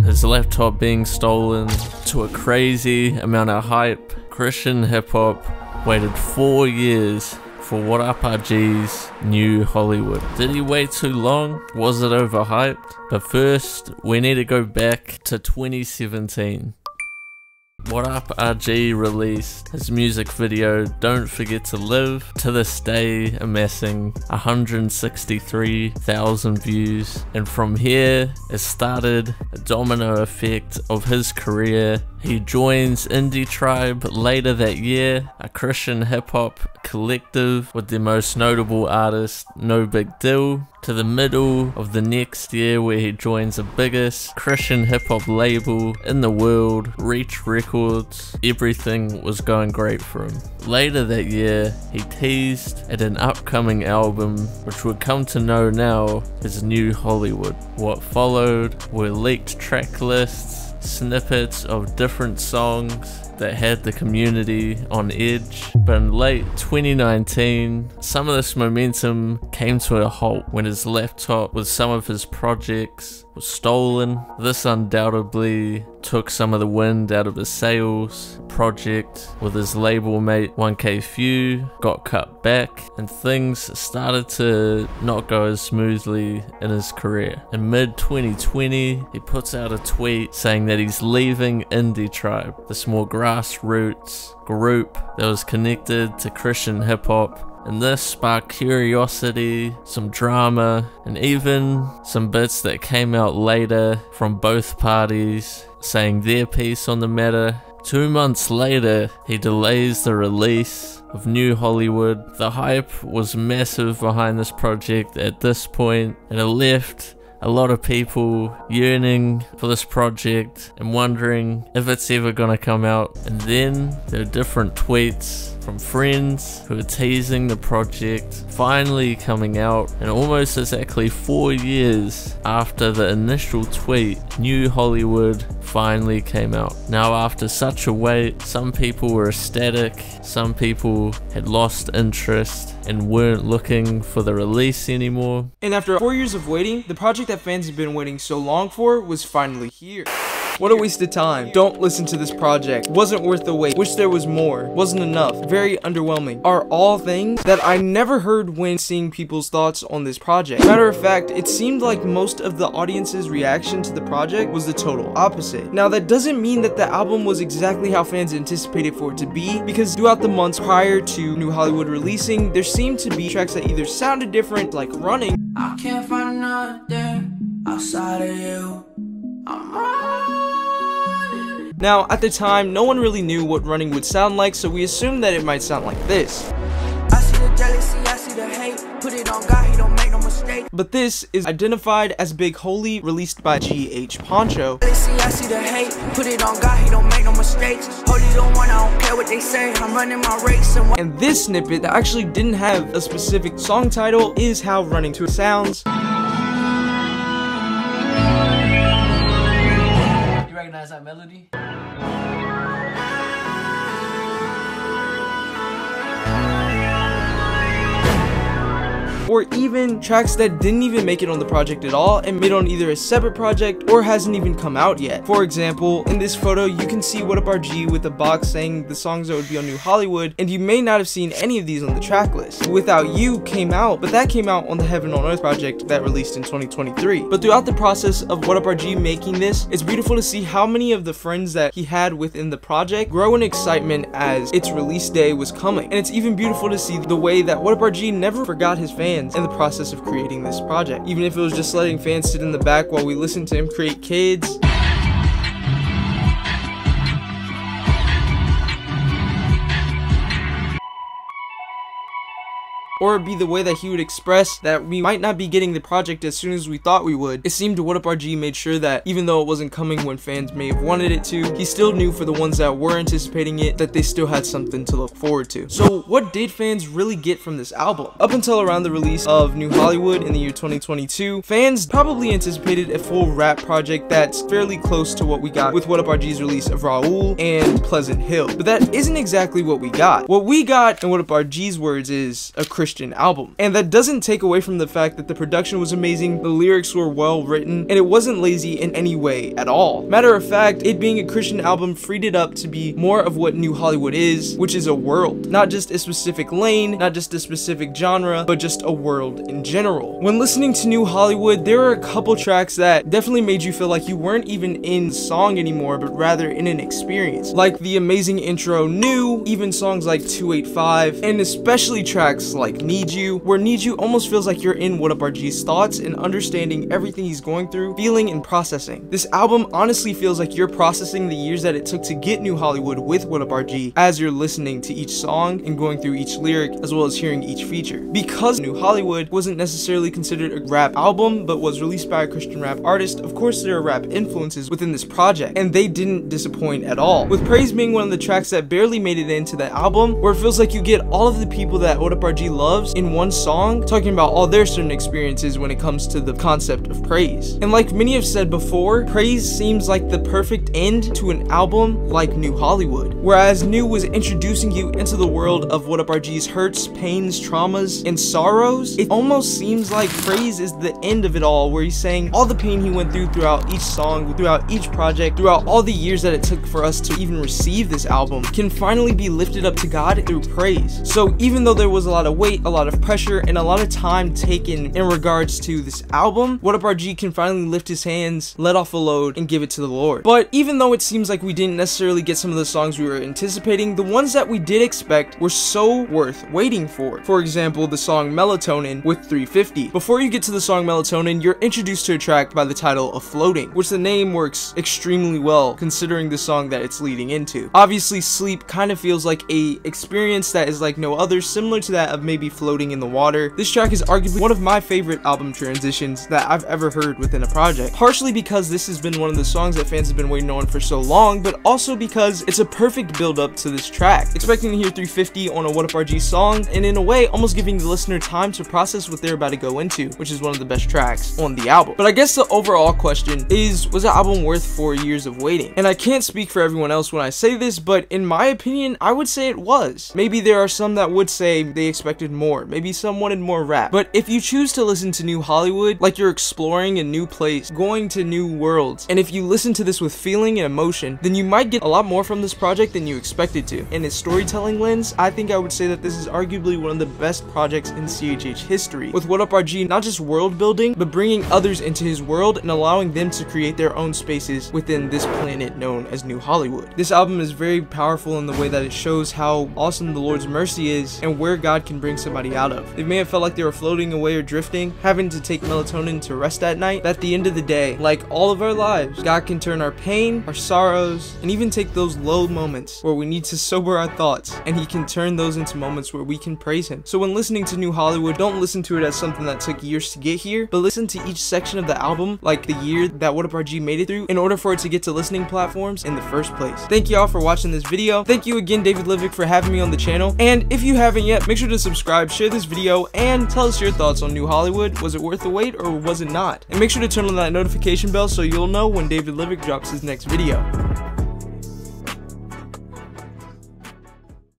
his laptop being stolen, to a crazy amount of hype, Christian hip hop waited 4 years for WHATUPRG's New Hollywood. Did he wait too long? Was it overhyped? But first, we need to go back to 2017. WHATUPRG released his music video Don't Forget to Live, to this day amassing 163,000 views, and from here it started a domino effect of his career. He joins Indie Tribe later that year, a Christian hip hop collective with their most notable artist No Big Deal, to the middle of the next year where he joins the biggest Christian hip hop label in the world, Reach Records. Everything was going great for him. Later that year, he teased at an upcoming album which we've come to know now as New Hollywood. What followed were leaked track lists, snippets of different songs that had the community on edge. But in late 2019, some of this momentum came to a halt when his laptop with some of his projects was stolen. This undoubtedly took some of the wind out of his sails. Project with his label mate 1K Few got cut back, and things started to not go as smoothly in his career. In mid 2020, he puts out a tweet saying that he's leaving Indie Tribe, this more grassroots group that was connected to Christian hip hop. And this sparked curiosity, some drama, and even some bits that came out later from both parties saying their piece on the matter. 2 months later, he delays the release of New Hollywood. The hype was massive behind this project at this point, and it left a lot of people yearning for this project and wondering if it's ever gonna come out. And then there are different tweets from friends who are teasing the project finally coming out, and almost exactly 4 years after the initial tweet, New Hollywood finally came out. Now after such a wait, some people were ecstatic, some people had lost interest and weren't looking for the release anymore. And after 4 years of waiting, the project that fans had been waiting so long for was finally here. What a waste of time. Don't listen to this project. Wasn't worth the wait. Wish there was more. Wasn't enough. Very underwhelming. Are all things that I never heard when seeing people's thoughts on this project. Matter of fact, it seemed like most of the audience's reaction to the project was the total opposite. Now that doesn't mean that the album was exactly how fans anticipated for it to be, because throughout the months prior to New Hollywood releasing, there seemed to be tracks that either sounded different, like Running. I can't find nothing outside of you. I'm running. Now, at the time, no one really knew what Running would sound like, so we assumed that it might sound like this. I see the jealousy, I see the hate. Put it on God, he don't make no mistake. But this is identified as Big Holy, released by GH Poncho. I see the hate. Put it on God, he don't make no mistakes. Holy don't want, I don't care what they say. I'm running my race. And this snippet that actually didn't have a specific song title is how Running to sounds. You recognize that melody? Or even tracks that didn't even make it on the project at all and made on either a separate project or hasn't even come out yet. For example, in this photo you can see WHATUPRG with a box saying the songs that would be on New Hollywood, and you may not have seen any of these on the track list. Without You came out, but that came out on the Heaven on Earth project that released in 2023. But throughout the process of WHATUPRG making this, it's beautiful to see how many of the friends that he had within the project grow in excitement as its release day was coming. And it's even beautiful to see the way that WHATUPRG never forgot his fans in the process of creating this project, even if it was just letting fans sit in the back while we listened to him create Kids. Or it'd be the way that he would express that we might not be getting the project as soon as we thought we would. It seemed WHATUPRG made sure that even though it wasn't coming when fans may have wanted it to, he still knew for the ones that were anticipating it that they still had something to look forward to. So what did fans really get from this album? Up until around the release of New Hollywood in the year 2022, fans probably anticipated a full rap project that's fairly close to what we got with WHATUPRG's release of Raul and Pleasant Hill. But that isn't exactly what we got. What we got, in WHATUPRG's words, is a Christian Christian album. And that doesn't take away from the fact that the production was amazing, the lyrics were well written, and it wasn't lazy in any way at all. Matter of fact, it being a Christian album freed it up to be more of what New Hollywood is, which is a world. Not just a specific lane, not just a specific genre, but just a world in general. When listening to New Hollywood, there are a couple tracks that definitely made you feel like you weren't even in song anymore, but rather in an experience. Like the amazing intro New, even songs like 285, and especially tracks like Need You, where Need You almost feels like you're in WHATUPRG's thoughts and understanding everything he's going through, feeling and processing. This album honestly feels like you're processing the years that it took to get New Hollywood with WHATUPRG as you're listening to each song and going through each lyric as well as hearing each feature. Because New Hollywood wasn't necessarily considered a rap album but was released by a Christian rap artist, of course there are rap influences within this project, and they didn't disappoint at all. With Praise being one of the tracks that barely made it into the album, where it feels like you get all of the people that WHATUPRG loves in one song, talking about all their certain experiences when it comes to the concept of praise. And like many have said before, Praise seems like the perfect end to an album like New Hollywood. Whereas New was introducing you into the world of WHATUPRG's hurts, pains, traumas, and sorrows, it almost seems like Praise is the end of it all, where he's saying all the pain he went through throughout each song, throughout each project, throughout all the years that it took for us to even receive this album, can finally be lifted up to God through praise. So even though there was a lot of weight, a lot of pressure, and a lot of time taken in regards to this album, WHATUPRG can finally lift his hands, let off a load, and give it to the Lord. But even though it seems like we didn't necessarily get some of the songs we were anticipating, the ones that we did expect were so worth waiting for. For example, the song Melatonin with 350. Before you get to the song Melatonin, you're introduced to a track by the title of Floating, which the name works extremely well considering the song that it's leading into. Obviously, sleep kind of feels like a experience that is like no other, similar to that of maybe floating in the water. This track is arguably one of my favorite album transitions that I've ever heard within a project, partially because this has been one of the songs that fans have been waiting on for so long, but also because it's a perfect build up to this track. Expecting to hear 350 on a WHATUPRG song, and in a way almost giving the listener time to process what they're about to go into, which is one of the best tracks on the album. But I guess the overall question is, was the album worth 4 years of waiting? And I can't speak for everyone else when I say this, but in my opinion, I would say it was. Maybe there are some that would say they expected more, maybe some wanted more rap, but if you choose to listen to New Hollywood like you're exploring a new place, going to new worlds, and if you listen to this with feeling and emotion, then you might get a lot more from this project than you expected to. In its storytelling lens, I think I would say that this is arguably one of the best projects in CHH history, with WHATUPRG not just world building, but bringing others into his world and allowing them to create their own spaces within this planet known as New Hollywood. This album is very powerful in the way that it shows how awesome the Lord's mercy is and where God can bring somebody out of. They may have felt like they were floating away or drifting, having to take melatonin to rest at night, but at the end of the day, like all of our lives, God can turn our pain, our sorrows, and even take those low moments where we need to sober our thoughts, and he can turn those into moments where we can praise him. So when listening to New Hollywood, don't listen to it as something that took years to get here, but listen to each section of the album like the year that WHATUPRG made it through in order for it to get to listening platforms in the first place. Thank you all for watching this video. Thank you again, David Livick, for having me on the channel, and if you haven't yet, make sure to subscribe, share this video, and tell us your thoughts on New Hollywood. Was it worth the wait or was it not? And make sure to turn on that notification bell so you'll know when David Livick drops his next video.